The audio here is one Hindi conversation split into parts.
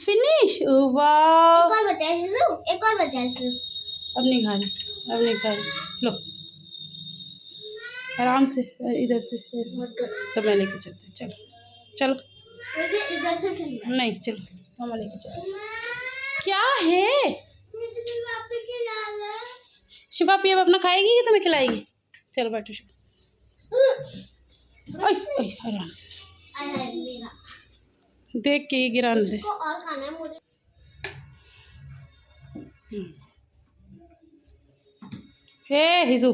फिनिश। वाह, एक और बचा है शिशु, एक और बचा है शिशु। अब नहीं खा रही, अब नहीं खा रही। लो आराम से, इधर से ऐसे। तो मैं लेके चलती हूँ, चलो चलो। वैसे इधर से ठंडा नहीं चलो, मामा लेके चलो। क्या है शिफा, पी अब अपना खाएगी कि तुम्हें खिलाएगी? चलो बैठो शिफा। ओए ओए, आराम से मेरा देख के गिरा न दे। को और खाना है मुझे। हे हिजू,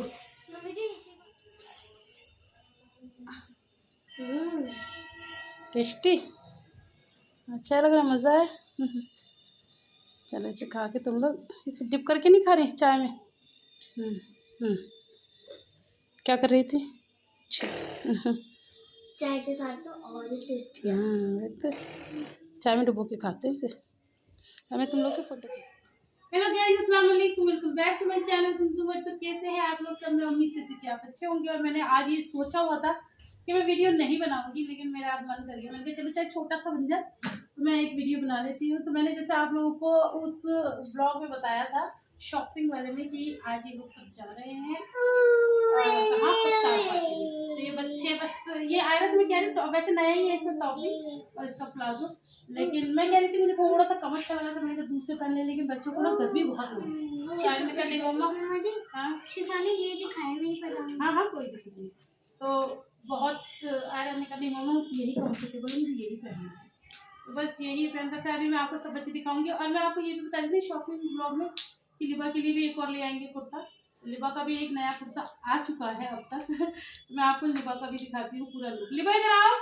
टेस्टी, अच्छा लग रहा, मज़ा है। चलो इसे खा के, तुम लोग इसे डिप करके नहीं खा रहे चाय में? क्या कर रही थी? चाय के साथ तो और ही टेस्टी। तो चाय में डुबो के खाते हैं इसे। हमें तुम लोग के फोटो। हेलो गाइस, अस्सलाम वालेकुम, welcome back to my channel सुमसुमर। तो कैसे हैं आप लोग सब? मैं उम्मीद करती हूँ कि आप अच्छे होंगे। और मैंने आज ये सोचा हुआ था कि मैं वीडियो नहीं बनाऊंगी, लेकिन मेरा आज मन कर गया। मैंने कहा चलो चाहे छोटा सा बन जाए, तो मैं एक वीडियो बना लेती हूँ। तो मैंने जैसे आप लोगों को उस ब्लॉग में बताया था शॉपिंग वाले में कि आज ये लोग सब जा रहे हैं कहाँ, अफ्तार पार्टी में। तो ये बच्चे बस ये आयरस में कह रही हूँ, वैसे नया ही है इसमें टॉप भी और इसका प्लाजो, लेकिन मैं कह रही थी मुझे थोड़ा सा कम अच्छा लगा, तो मैंने दूसरे पहन लिया। लेकिन बच्चों को ना गर्मी बहुत हो रही है, में कर लेगा मम्मा। हाँ शिफा ने ये दिखाया मेरी पसंद। हाँ हाँ, कोई दिक्कत नहीं। तो बहुत आयरन ने कहा नहीं मम्मा यही कम्फर्टेबल है, मुझे यही पहनना है। तो बस यही पहन रखा है। अभी मैं आपको सब बच्चे दिखाऊंगी। और मैं आपको ये भी बता दी थी शॉपिंग ब्लॉग में कि लिबा के लिए भी एक और ले आएंगे कुर्ता। लिबा का भी एक नया कुर्ता आ चुका है अब तक। मैं आपको लिबा का भी दिखाती हूँ पूरा लुक। लिबा इधर आओ।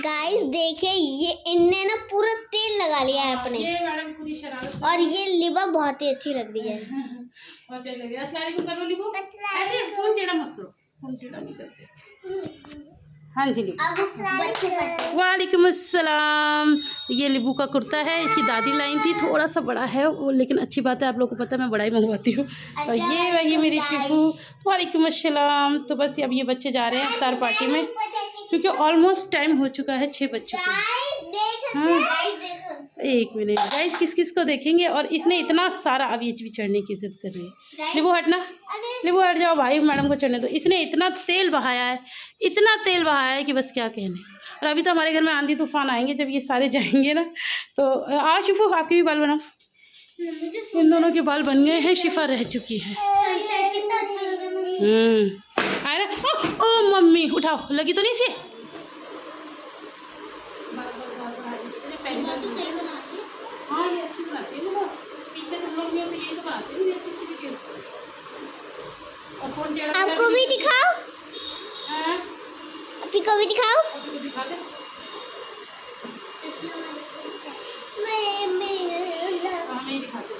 गाइस देखिए, ये इनने ना पूरा तेल लगा लिया है अपने। ये मैडम पूरी शरारत। और ये लिबा बहुत ही अच्छी लग रही है। बहुत प्यारी लग रही है। अस्सलाम वालेकुम कर लो लिबो। ऐसे फोन टेढ़ा मत करो, फोन टेढ़ा नहीं करते। हाँ जी लिबो। वालेकुम अस्सलाम। ये लिबू का कुर्ता है, इसकी दादी लाई थी, थोड़ा सा बड़ा है वो, लेकिन अच्छी बात है, आप लोगों को पता है मैं बड़ा ही मंगवाती हूँ। और ये वही मेरी शिफू। वालेकुम अस्सलाम। तो बस अब ये बच्चे जा रहे हैं इफ्तार पार्टी में, क्योंकि ऑलमोस्ट टाइम हो चुका है 6 बज चुके हैं। हाँ एक मिनट गाइस, किस किस को देखेंगे? और इसने इतना सारा, अब ये भी चढ़ने की जिद कर रही है। लिबू हटना, लिबू हट जाओ भाई, मैडम को चढ़ने दो। इसने इतना तेल बहाया है, इतना तेल बहाया है कि बस क्या कहने। और अभी तो हमारे घर में आंधी तूफान आएंगे जब ये सारे जाएंगे ना। तो आओ शिफू, आपके भी बाल बनाओ। इन दोनों के बाल बन गए हैं, शिफा रह चुकी है। ओ मम्मी उठाओ, लगी तो नहीं सी? तो सही बनाती है। हाँ ये अच्छी बनाती है ना, पीछे तुम लोग भी हो तो यही तो बनाती है अच्छी अच्छी वीडियोस। और फोन टेढ़ा आपको भी दिखाओ, हाँ अभी को भी दिखाओ। अभी को दिखा दे। हमें ही दिखाते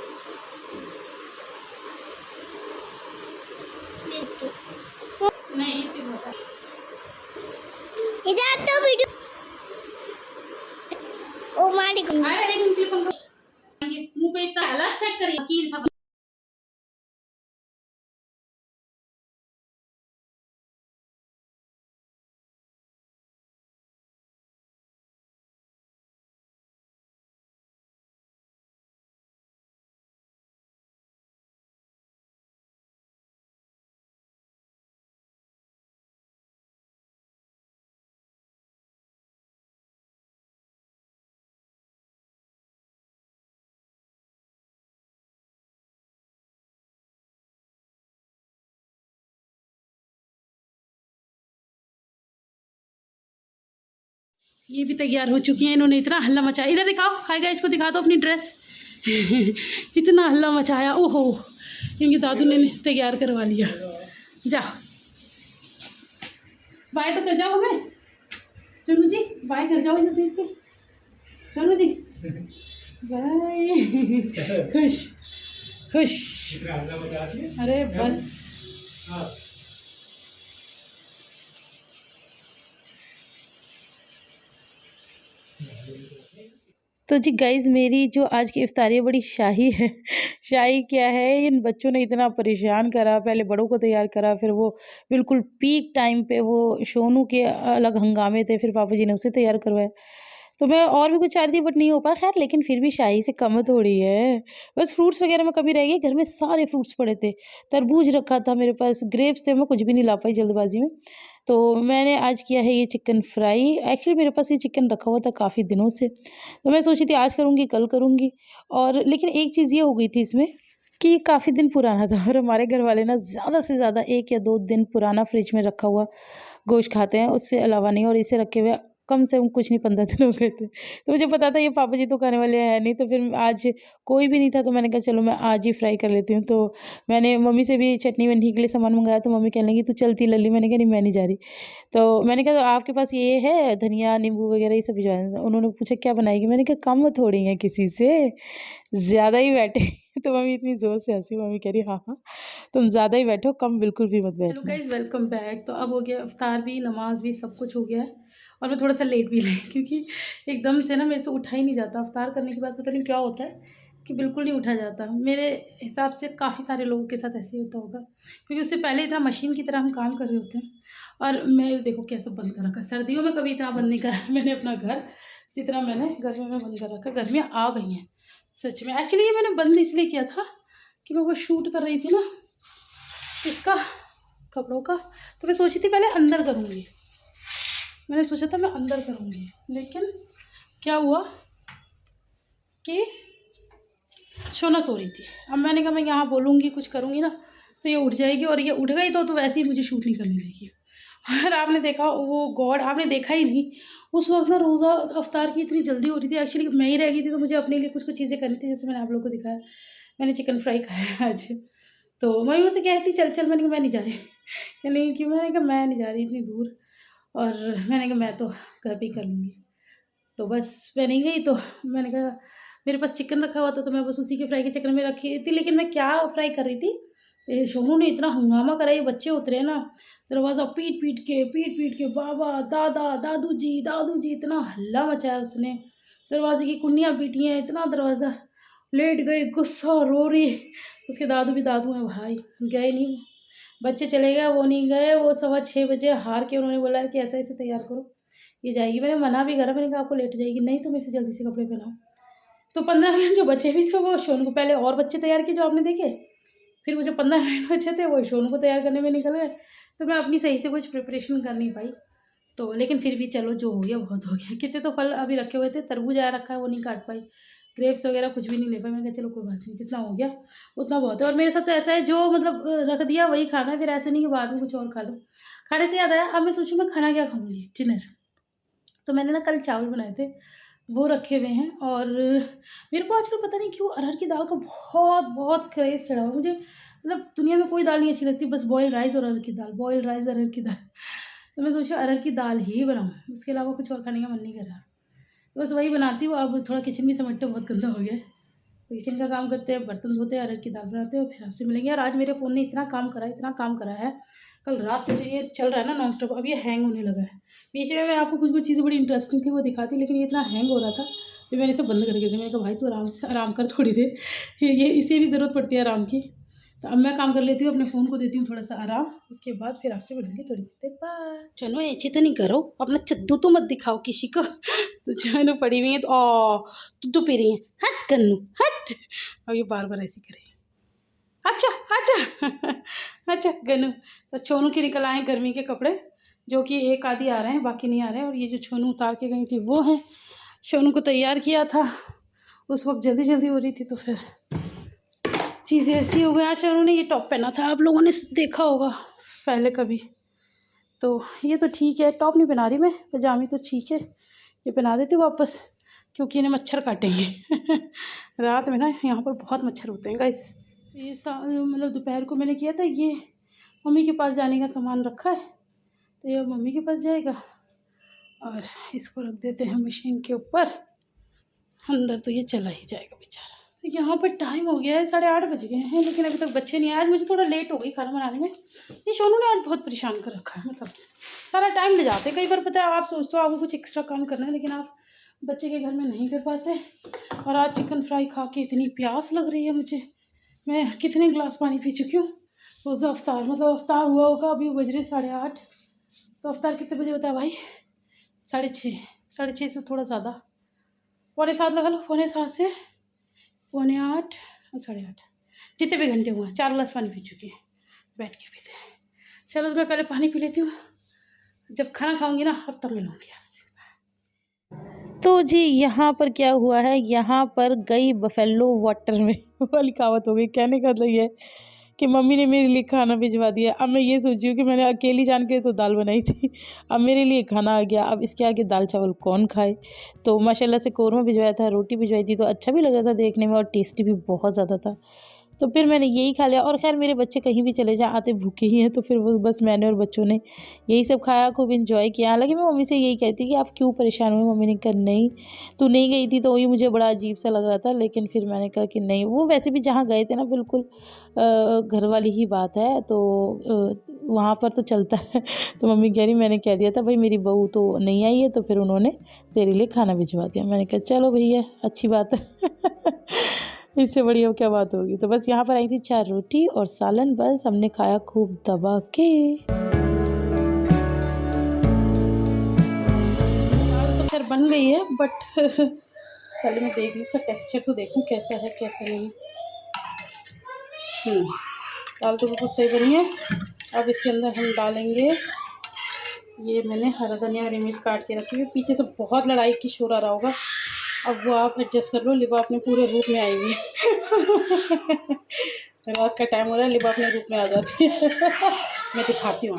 नहीं, इतनी बहुत है। इधर तो वीडियो। ओ मारी को। अरे लेकिन क्लिप हमको ये मुंह पे इतना हला चेक करिए वकील साहब। ये भी तैयार हो चुकी हैं, इन्होंने इतना हल्ला मचाया। इधर दिखाओ, हाय गाइस को दिखा दो अपनी ड्रेस। इतना हल्ला मचाया, ओहो इनकी दादू ने तैयार करवा लिया। जाओ बाय तो कर जाओ हमें, चलो जी बाय कर जाओ इधर देख के। चलो जी बाय। खुश खुश, अरे बस। तो जी गाइज़, मेरी जो आज की इफ्तारी है बड़ी शाही है। शाही क्या है, इन बच्चों ने इतना परेशान करा, पहले बड़ों को तैयार करा, फिर वो बिल्कुल पीक टाइम पे वो सोनू के अलग हंगामे थे, फिर पापा जी ने उसे तैयार करवाया। तो मैं और भी कुछ चाह रही थी बट नहीं हो पाया। खैर लेकिन फिर भी शाही से कम थोड़ी है। बस फ्रूट्स वगैरह में कमी रह गई। घर में सारे फ्रूट्स पड़े थे, तरबूज रखा था मेरे पास, ग्रेप्स थे, मैं कुछ भी नहीं ला पाई जल्दबाजी में। तो मैंने आज किया है ये चिकन फ्राई। एक्चुअली मेरे पास ये चिकन रखा हुआ था काफ़ी दिनों से, तो मैं सोची थी आज करूँगी कल करूँगी। और लेकिन एक चीज़ ये हो गई थी इसमें कि ये काफ़ी दिन पुराना था और हमारे घर वाले ना ज़्यादा से ज़्यादा 1 या 2 दिन पुराना फ्रिज में रखा हुआ गोश्त खाते हैं, उससे अलावा नहीं। और इसे रखे हुए कम से कम कुछ नहीं 15 दिन हो गए थे। तो मुझे पता था ये पापा जी तो खाने वाले हैं नहीं, तो फिर आज कोई भी नहीं था तो मैंने कहा चलो मैं आज ही फ्राई कर लेती हूँ। तो मैंने मम्मी से भी चटनी वटनी के लिए सामान मंगाया, तो मम्मी कहने लगी तू चलती लल्ली। मैंने कहा नहीं मैं नहीं जा रही। तो मैंने कहा तो आपके पास ये है धनिया नींबू वगैरह ये सब भिजवा देना। उन्होंने पूछा क्या बनाएगी, मैंने कहा कम थोड़ी है किसी से, ज़्यादा ही बैठे। तो मम्मी इतनी ज़ोर से हंसी, मम्मी कह रही हाँ तुम ज़्यादा ही बैठो, कम बिल्कुल भी मत बैठो। Guys welcome back. तो अब हो गया इफ्तार भी, नमाज भी, सब कुछ हो गया है। और मैं थोड़ा सा लेट भी लाई क्योंकि एकदम से ना मेरे से उठा ही नहीं जाता। इफ्तार करने के बाद पता नहीं क्या होता है कि बिल्कुल नहीं उठा जाता। मेरे हिसाब से काफ़ी सारे लोगों के साथ ऐसे ही होता होगा, क्योंकि उससे पहले इतना मशीन की तरह हम काम कर रहे होते हैं। और मैं देखो कैसे बंद कर रखा, सर्दियों में कभी इतना बंद नहीं करा मैंने अपना घर, जितना मैंने गर्मियों में बंद कर रखा। गर्मियाँ आ गई हैं सच में। एक्चुअली ये मैंने बंद इसलिए किया था कि मैं वो शूट कर रही थी ना इसका, कपड़ों का, तो मैं सोची थी पहले अंदर करूँगी। मैंने सोचा था मैं अंदर करूँगी, लेकिन क्या हुआ कि शोना सो रही थी। अब मैंने कहा मैं यहाँ बोलूँगी कुछ करूँगी ना तो ये उठ जाएगी, और ये उठ गई तो वैसे ही मुझे शूट नहीं करने देगी। और आपने देखा वो गॉड, आपने देखा ही नहीं उस वक्त ना रोज़ा अफ्तार की इतनी जल्दी हो रही थी। एक्चुअली मैं ही रह गई थी तो मुझे अपने लिए कुछ कुछ चीज़ें करनी थी। जैसे मैंने आप लोगों को दिखाया मैंने चिकन फ्राई खाया आज। तो मम्मी मुझसे कह रही थी चल चल, मैंने कहा मैं नहीं जा रही। नहीं क्यों, मैंने कहा मैं नहीं जा रही इतनी दूर। और मैंने कहा मैं तो घर पे ही कर लूँगी। तो बस मैं नहीं गई। तो मैंने कहा मेरे पास चिकन रखा हुआ था तो मैं बस उसी के फ्राई के चक्कर में रखी थी। लेकिन मैं क्या फ्राई कर रही थी, ये सोनू ने इतना हंगामा करा, ये बच्चे उतरे ना दरवाज़ा पीट पीट के बाबा दादा दादू जी इतना हल्ला मचाया उसने। दरवाजे की कुंडियाँ पीटी हैं, इतना दरवाज़ा लेट गई, गुस्सा रो रही। उसके दादू भी दादू हैं भाई, गए नहीं। बच्चे चले गए, वो नहीं गए। वो 6:15 बजे हार के उन्होंने बोला कि ऐसा ऐसे तैयार करो ये जाएगी। मैंने मना भी करा, मैंने कहा आपको लेट जाएगी। नहीं तो मैं इसे जल्दी से कपड़े पहनाओ। तो 15 मिनट जो बचे भी थे वो शोन को पहले और बच्चे तैयार किए जो आपने देखे, फिर वो जो 15 मिनट बचे थे वो शोन को तैयार करने में निकल गए। तो मैं अपनी सही से कुछ प्रिपरेशन कर नहीं पाई। तो लेकिन फिर भी चलो जो हो गया बहुत हो गया। कितने तो फल अभी रखे हुए थे, तरबूज आया रखा है वो नहीं काट पाई, ग्रेप्स वगैरह कुछ भी नहीं ले पाई। मैंने कहा चलो कोई बात नहीं, जितना हो गया उतना बहुत है। और मेरे साथ तो ऐसा है जो मतलब रख दिया वही खाना है, फिर ऐसे नहीं कि बाद में कुछ और खा लो। खाने से याद आया, अब मैं सोचूं मैं खाना क्या खाऊंगी डिनर। तो मैंने ना कल चावल बनाए थे वो रखे हुए हैं। और मेरे को आजकल पता नहीं क्यों अरहर की दाल का बहुत बहुत क्रेज़ चढ़ा हुआ। मुझे मतलब दुनिया में कोई दाल नहीं अच्छी लगती, बस बॉयल राइस और अरहर की दाल, बॉयल राइस अरहर की दाल। तो मैं सोचा अरहर की दाल ही बनाऊँ, उसके अलावा कुछ और खाने का मन नहीं कर रहा। तो बस वही बनाती हूँ। अब थोड़ा किचन भी समेटते बहुत गंदा हो गया है। तो किचन का काम करते हैं, बर्तन धोते हैं, अरहर की दाल बनाते हैं, फिर आपसे मिलेंगे। और आज मेरे फ़ोन ने इतना काम करा है, कल रात से जो ये चल रहा है ना नॉन स्टॉप, अब ये हैंग होने लगा है। बीच में मैं आपको कुछ कुछ चीज़ें बड़ी इंटरेस्टिंग थी वो दिखाती, लेकिन ये इतना हैंग हो रहा था फिर मैंने इसे बंद करके दिया। मैंने कहा भाई तू आराम कर थोड़ी देर, ये इसे भी ज़रूरत पड़ती है आराम की। तो अब मैं काम कर लेती हूँ, अपने फ़ोन को देती हूँ थोड़ा सा आराम, उसके बाद फिर आपसे मिलेंगे थोड़ी देर बाद। चलो ऐसे तो नहीं करो, अपना चद्दू तो मत दिखाओ किसी को। तो चलो पड़ी हुई है तो दूध तो पी रही है, हट कन्नू हट। अब ये बार बार ऐसी करेगी। अच्छा अच्छा अच्छा गनू। तो छोनू के निकल आए गर्मी के कपड़े, जो कि एक आधी आ रहे हैं बाकी नहीं आ रहे हैं। और ये जो छोनू उतार के गई थी वो हैं। सोनू को तैयार किया था, उस वक्त जल्दी जल्दी हो रही थी तो फिर चीज़ें ऐसी हो गई। आज सोनू ने ये टॉप पहना था, आप लोगों ने देखा होगा पहले कभी। तो ये तो ठीक है, टॉप नहीं पहना रही मैं, पजामी तो ठीक है, ये पहना देती वापस क्योंकि इन्हें मच्छर काटेंगे। रात में ना यहाँ पर बहुत मच्छर होते हैं गाइस। ये मतलब दोपहर को मैंने किया था, ये मम्मी के पास जाने का सामान रखा है तो ये मम्मी के पास जाएगा। और इसको रख देते हैं मशीन के ऊपर, अंदर तो ये चला ही जाएगा बेचारा। तो यहाँ पर टाइम हो गया है, 8:30 बज गए हैं, लेकिन अभी तक बच्चे नहीं आए। आज मुझे थोड़ा लेट हो गई खाना बनाने में। ये सोनू ने आज बहुत परेशान कर रखा है, मतलब सारा टाइम ले जाते। कई बार पता है आप सोचते हो आपको कुछ एक्स्ट्रा काम करना है, लेकिन आप बच्चे के घर में नहीं कर पाते। और आज चिकन फ्राई खा के इतनी प्यास लग रही है मुझे, मैं कितने गिलास पानी पी चुकी हूँ। रोज़ा अफ्तार मतलब अफ्तार हुआ होगा, अभी बज रहे 8:30। तो अफ्तार कितने बजे होता है भाई? 6:30। 6:30 से थोड़ा ज़्यादा, 7:15 लगा लो, 7:15 से 7:45 और 8:30, जितने भी घंटे हुए 4 गिलास पानी पी चुकी है, बैठ के पीते हैं। चलो तो मैं पहले पानी पी लेती हूँ, जब खाना खाऊंगी ना अब तब मिलूंगी आपसे। तो जी यहाँ पर क्या हुआ है, यहाँ पर गई बफेलो वाटर में वाली कहावत हो गई। कहने का मतलब ये है कि मम्मी ने मेरे लिए खाना भिजवा दिया। अब मैं ये सोची हूँ कि मैंने अकेली जान के तो दाल बनाई थी, अब मेरे लिए खाना आ गया, अब इसके आगे दाल चावल कौन खाए। तो माशाल्लाह से कौरमा भिजवाया था, रोटी भिजवाई थी, तो अच्छा भी लग रहा था देखने में और टेस्टी भी बहुत ज़्यादा था। तो फिर मैंने यही खा लिया। और खैर मेरे बच्चे कहीं भी चले जाएं आते भूखे ही हैं, तो फिर वो बस मैंने और बच्चों ने यही सब खाया, खूब इन्जॉय किया। हालांकि मैं मम्मी से यही कहती कि आप क्यों परेशान हुए। मम्मी ने कहा नहीं तू नहीं गई थी तो वही मुझे बड़ा अजीब सा लग रहा था, लेकिन फिर मैंने कहा कि नहीं, वो वैसे भी जहाँ गए थे ना बिल्कुल घर वाली ही बात है, तो वहाँ पर तो चलता है। तो मम्मी कह रही मैंने कह दिया था भाई मेरी बहू तो नहीं आई है, तो फिर उन्होंने तेरे लिए खाना भिजवा दिया। मैंने कहा चलो भैया अच्छी बात है इससे बढ़िया क्या बात होगी। तो बस यहाँ पर आई थी 4 रोटी और सालन, बस हमने खाया खूब दबा के। तो खैर बन गई है, बट पहले मैं देख लूँ इसका टेक्सचर तो देखूँ कैसा है कैसा नहीं। दाल तो बिल्कुल सही बनी है। अब इसके अंदर हम डालेंगे, ये मैंने हरा धनिया हरी मिर्च काट के रखी है। पीछे से बहुत लड़ाई की शोर आ रहा होगा, अब वो आप एडजस्ट कर लो। लिबा अपने पूरे रूप में आएगी रात का टाइम हो रहा है, लिबा अपने रूप में आ जाती है मैं दिखाती हूँ।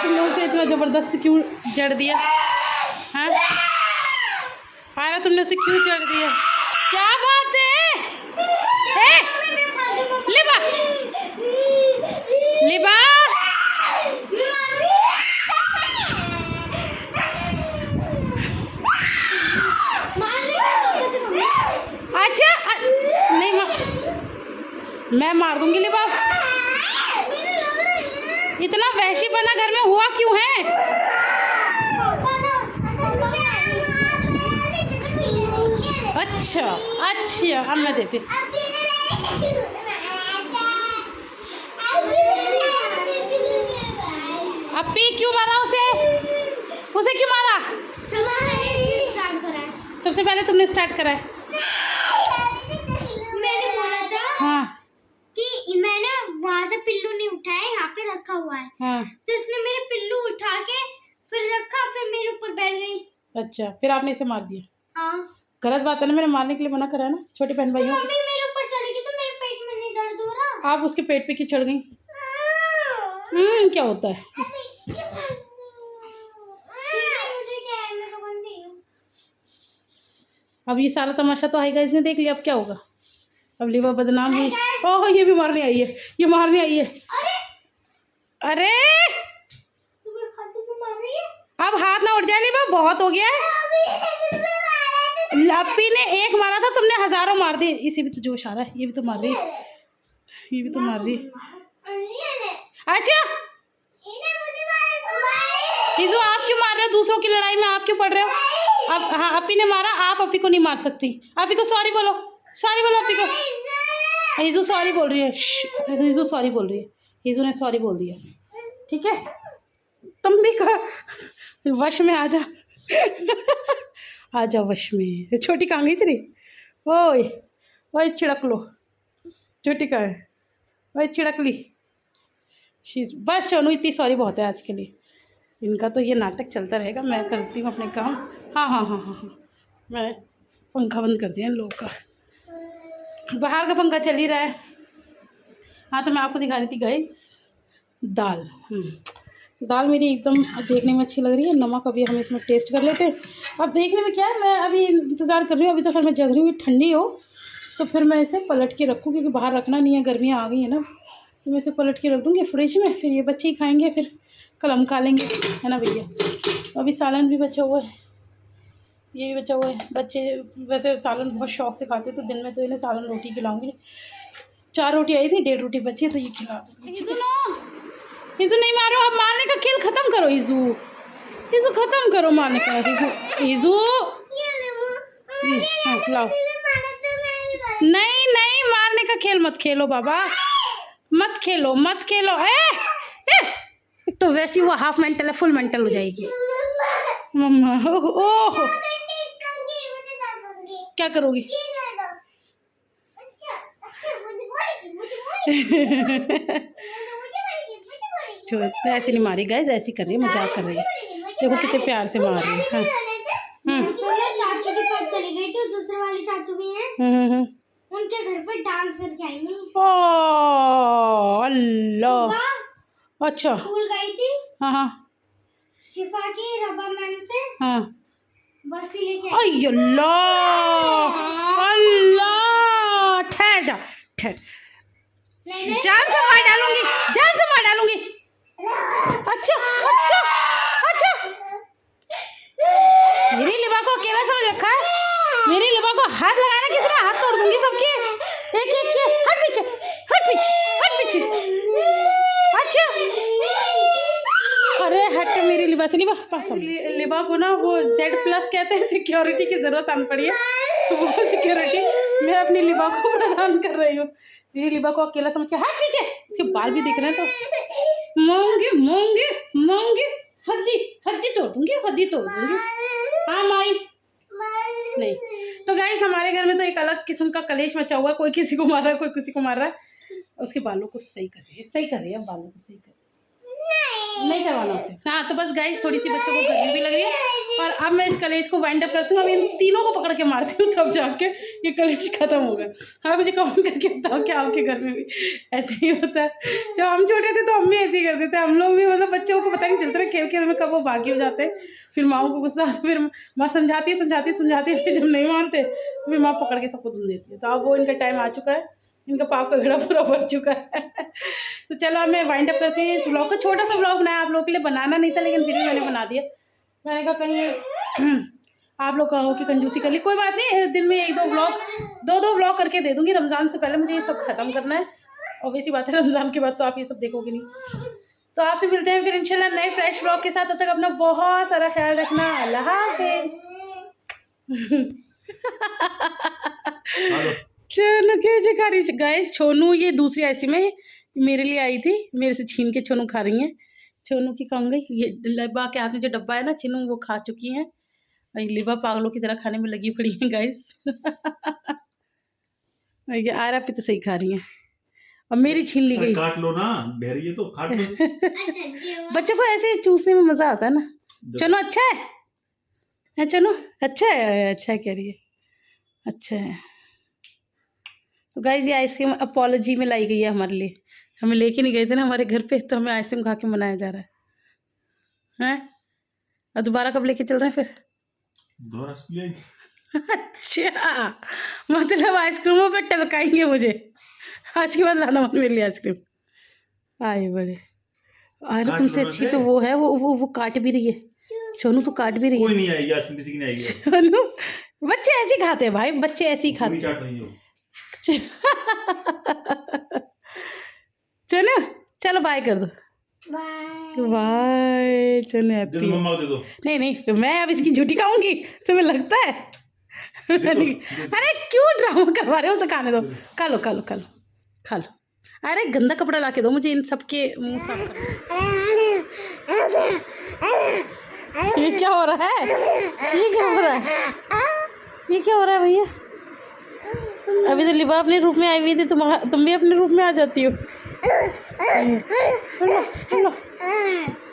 तुमने उसे इतना ज़बरदस्त क्यों जड़ दिया? हाँ पारा, तुमने उसे क्यों जड़ दिया? क्या बात है? लिबा लिबा अच्छा नहीं मैं मार दूंगी लिबा। इतना वहशीपना घर में हुआ क्यों है? अच्छा अच्छा अब मैं देती। अपी क्यों मारा उसे? उसे क्यों मारा? सबसे पहले तुमने स्टार्ट करा है। मैंने बोला था हाँ कि मैंने वहाँ से पिल्लू नहीं उठाया, यहाँ पे रखा हुआ है। हाँ तो इसने मेरे पिल्लू उठा के फिर रखा, फिर मेरे ऊपर बैठ गई। अच्छा फिर आपने इसे मार दिया? हाँ गलत बात है ना, मैंने मारने के लिए मना करा है ना छोटे बहन भाइयों। तो मम्मी मेरे ऊपर चढ़ेगी तो मेरे पेट में नहीं दर्द हो रहा? आप उसके पेट पे क्यों चढ़ गई? क्या होता है? मुझे क्या है, मैं तो गंदी हूँ। अब ये सारा तमाशा तो हाई गाइस ने देख लिया, अब क्या होगा? अब लिबा बदनाम हुई। ओह ये भी मारने आई है, ये मारने आई है। अरे तुम्हें खाते क्यों मार रही है? अब हाथ ना उठ जाए लिबा, बहुत हो गया है। लप्पी ने एक मारा था, तुमने हजारों मार दिए। इसे भी तो जोश आ रहा है, ये भी तो मार रही है, ये भी तो मार रही है। अच्छा ईजू आप क्यों मार रहे हो? दूसरों की लड़ाई में आप क्यों पड़ रहे हो? अब हाँ अपी ने मारा, आप अपी को नहीं मार सकती। अपी को सॉरी बोलो, सॉरी बोलो अपी को। ईजू सॉरी बोल रही है, ईजू सॉरी बोल रही है, ईजू ने सॉरी बोल दिया। ठीक है तुम भी कर वश में आ जा आ जाओ वश में। छोटी कहाँ गई तेरी? ओए ओए छिड़क लो, छोटी कहाँ है? ओए छिड़क ली। बस सोनू इतनी सॉरी बहुत है आज के लिए। इनका तो ये नाटक चलता रहेगा, मैं करती हूँ अपने काम। हाँ हाँ हाँ हाँ हाँ मैं पंखा बंद कर दिया इन लोगों का, बाहर का पंखा चल ही रहा है। हाँ तो मैं आपको दिखा रही थी गाइस दाल। दाल मेरी एकदम देखने में अच्छी लग रही है। नमक अभी हम इसमें टेस्ट कर लेते हैं। अब देखने में क्या है, मैं अभी इंतज़ार कर रही हूँ। अभी तो फिर मैं जग रही हूँ ठंडी हो तो फिर मैं इसे पलट के रखूँ, क्योंकि बाहर रखना नहीं है, गर्मियाँ आ गई है ना, तो मैं इसे पलट के रख दूँगी फ्रिज में। फिर ये बच्चे ही खाएँगे, फिर कल हम खा लेंगे, है ना भैया। तो अभी सालन भी बचा हुआ है, ये भी बचा हुआ है। बच्चे वैसे सालन बहुत शौक से खाते, तो दिन में तो इन्हें सालन रोटी खिलाऊँगी। 4 रोटी आई थी, 1.5 रोटी बची है, तो ये खिला दूँगी। ईजू नहीं मारो, अब मारने का खेल ख़त्म करो ईजू। इजू खत्म करो मारने का। इजू इजू हाँ, लाओ। नहीं नहीं, मारने का खेल मत खेलो बाबा, मत खेलो मत खेलो। एक तो वैसे ही वो हाफ मेंटल है, फुल मेंटल हो जाएगी मम्मा। ओह क्या करोगी? ऐसे नहीं मारी गाइस, ऐसी कर रही है, मजाक कर रही है। देखो कितने प्यार से मार रही है। चाचू के पास चली गई थी, दूसरे वाली चाचू भी हैं, उनके घर पे डांस करके आएंगी। अल्लाह, अच्छा स्कूल गई थी। हाँ हाँ, शिफा की रबा मैम से हाँ बर्फी लेके आई। अल्लाह अल्लाह, ठहर जा ठहर, जान से मार डालूंगी, जान से मार डालूंगी। अच्छा अच्छा अच्छा, मेरी लिबा को अकेला समझ रखा है, मेरी लिबा को हाथ लगाना किसी ने, हाथ तोड़ दूंगी सबके, एक एक के। हट पीछे हट पीछे हट पीछे। अच्छा अरे हट मेरी लिबा से, लिबा पास। लिबा को ना वो Z+ कहते हैं, सिक्योरिटी की जरूरत आन पड़ी है, तो वो सिक्योरिटी मैं अपनी लिबा को प्रदान कर रही हूँ। मेरी लिबा को अकेला समझ के हट पीछे, उसके बाल भी दिख रहे हैं। तो मोंगे मोंगे मोंगे, हड्डी हड्डी तोड़ दूंगी, हड्डी तोड़ दूंगी। हाँ माई नहीं। तो गाइस हमारे घर में तो एक अलग किस्म का कलेश मचा हुआ है, कोई किसी को मार रहा है, कोई किसी को मार रहा है। उसके बालों को सही कर रही है, सही कर रही है, बालों को सही कर नहीं करवाना उसे। हाँ तो बस गाइस थोड़ी सी बच्चों को गर्मी भी लग रही है, और अब मैं इस कलेश को वाइंड अप करती हूँ। अब इन तीनों को पकड़ के मारती हूँ, तब जाके ये कलेश खत्म होगा। हाँ मुझे कमेंट करके बताओ क्या आपके घर में भी ऐसे ही होता है? जब हम छोटे थे तो हम भी ऐसे ही करते थे, हम लोग भी, मतलब बच्चों को पता नहीं चलता है खेल खेल में कब वो बागी हो जाते हैं। फिर माओ को गुस्सा, फिर माँ समझाती है समझाती है समझाती है, फिर जब नहीं मानते फिर माँ पकड़ के सबको धुल देती है। तो अब वो इनका टाइम आ चुका है, इनका पाप का घड़ा पूरा भर चुका है। तो चलो अब मैं वाइंड अप करती हूँ इस व्लॉग को। छोटा सा व्लॉग बनाया आप लोगों के लिए, बनाना नहीं था लेकिन फिर भी मैंने बना दिया। मैंने कहा कहीं आप लोग कहो कि कंजूसी कर ली, कोई बात नहीं, दिन में 1-2 व्लॉग, 2-2 व्लॉग करके दे दूँगी। रमज़ान से पहले मुझे ये सब ख़त्म करना है, ऑब्वियसली बात है, रमज़ान के बाद तो आप ये सब देखोगे नहीं। तो आपसे मिलते हैं फिर इंशाल्लाह नए फ्रेश व्लॉग के साथ। तब तक अपना बहुत सारा ख्याल रखना। अल्लाह हाफिज़। चलो खा रही गाइस छोनू, ये दूसरी आइसक्रीम है, मेरे लिए आई थी, मेरे से छीन के छोनू खा रही हैं। छोनू की कहूँगी, ये लिबा के हाथ में जो डब्बा है ना चिनू, वो खा चुकी हैं, और लिबा पागलों की तरह खाने में लगी पड़ी है गाइस। ये आरा पे तो सही खा रही हैं, और मेरी छीन ली गई। काट लो ना, बहरी है तो काट लो। बच्चों को ऐसे चूसने में मजा आता है ना। चलो अच्छा है चलो, अच्छा है, अच्छा कह रही है, अच्छा है। तो गाइस ये आइसक्रीम अपॉलॉजी में लाई गई है हमारे लिए, हमें लेके नहीं गए थे ना हमारे घर पे, तो हमें आइसक्रीम खा के मनाया जा रहा है हैं? और दोबारा कब लेके चल रहे हैं फिर? अच्छा मतलब आइसक्रीमों पे टलकाएंगे मुझे, आज के बाद लाना मत मेरे लिए आइसक्रीम। आए बड़े, अरे तुमसे अच्छी तो वो है, वो काट भी रही है। सोनू तो काट भी रही है। कोई नहीं आएगी आइसक्रीम, किसी की नहीं आएगी। सोनू बच्चे ऐसे ही खाते हैं भाई, बच्चे ऐसे ही खाते हैं। चलो चलो बाय कर दो, बाय। चलो हैप्पी। मम्मा को दे दो। नहीं नहीं, मैं अब इसकी झूठी खाऊंगी, तुम्हें लगता है? अरे क्यों ड्रामा करवा रहे हो, उसे खाने दो, खा लो खा लो खा लो खा लो। अरे गंदा कपड़ा ला के दो मुझे, इन सबके मुंह साफ कर। ये क्या हो रहा है, ये क्या हो रहा है, ये क्या हो रहा है भैया? अभी तो लिबा अपने रूप में आई हुई थी, तुम भी अपने रूप में आ जाती हो।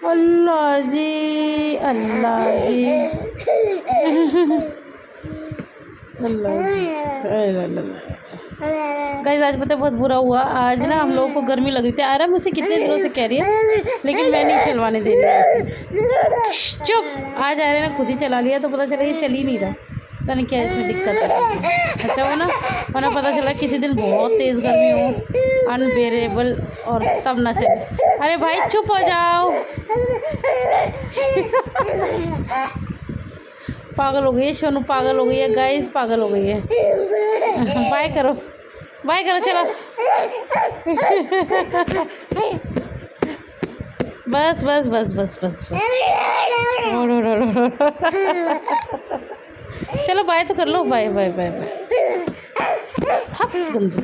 अल्लाह जी अल्लाह जी गाइस आज पता है बहुत बुरा हुआ। आज ना हम लोगों को गर्मी लग रही थी, आरा मुझसे कितने दिनों से कह रही है, लेकिन मैं नहीं चलवाने दे रही। चुप, आज आ रहे ना खुद ही चला लिया, तो पता चला ये चल ही नहीं रहा, पता नहीं क्या इसमें दिक्कत है। अच्छा वो ना वरना पता चला किसी दिन बहुत तेज़ गर्मी हो, अनबेरेबल, और तब ना चले। अरे भाई चुप हो जाओ। पागल हो गई है सोनू, पागल हो गई है गाइस, पागल हो गई है। बाय करो, बाय करो, चलो बस बस बस बस बस, बस। चलो बाय तो कर लो, बाय बाय बाय बाय। हाँ गंदू।